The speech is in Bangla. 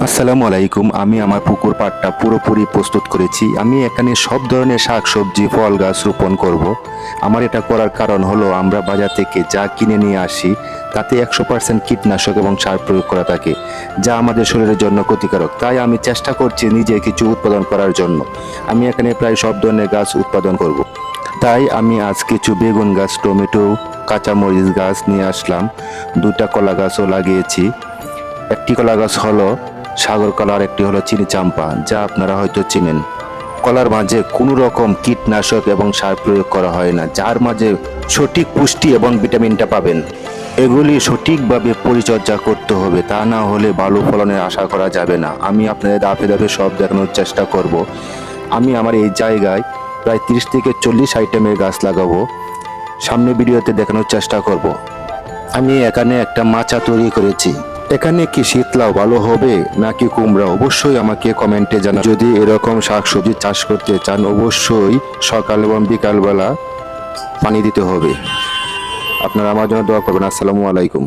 আসসালামু আলাইকুম। আমি আমার পুকুর পাড়টা পুরোপুরি প্রস্তুত করেছি। আমি এখানে সব ধরনের শাকসবজি ফল গাছ রোপণ করব। আমার এটা করার কারণ হলো আমরা বাজার থেকে যা কিনে নিয়ে আসি তাতে 100% কীটনাশক এবং সার প্রয়োগ করা থাকে, যা আমাদের শরীরের জন্য ক্ষতিকারক। তাই আমি চেষ্টা করছি নিজে কিছু উৎপাদন করার জন্য। আমি এখানে প্রায় সব ধরনের গাছ উৎপাদন করব। তাই আমি আজ কিছু বেগুন গাছ, টমেটো, কাঁচামরিচ গাছ নিয়ে আসলাম। 2টা কলা গাছও লাগিয়েছি। একটি কলা গাছ হলো সাগর কলা আর একটি হলো চিনি চাম্পা, যা আপনারা হয়তো চিনেন। কলার মাঝে কোনো রকম কীটনাশক এবং সার প্রয়োগ করা হয় না, যার মাঝে সঠিক পুষ্টি এবং ভিটামিনটা পাবেন। এগুলি সঠিকভাবে পরিচর্যা করতে হবে, তা না হলে ভালো ফলনের আশা করা যাবে না। আমি আপনাদের ধাপে ধাপে সব দেখানোর চেষ্টা করব। আমি আমার এই জায়গায় প্রায় 30 থেকে 40 আইটেমের গাছ লাগাবো। সামনে ভিডিওতে দেখানোর চেষ্টা করব। আমি এখানে একটা মাচা তৈরি করেছি। এখানে কি শীতলাও ভালো হবে নাকি কুমড়া, অবশ্যই আমাকে কমেন্টে জানান। যদি এরকম শাকসবজি চাষ করতে চান অবশ্যই সকাল এবং বিকালবেলা পানি দিতে হবে। আপনারা আমার জন্য দোয়া করবেন। আসসালামু আলাইকুম।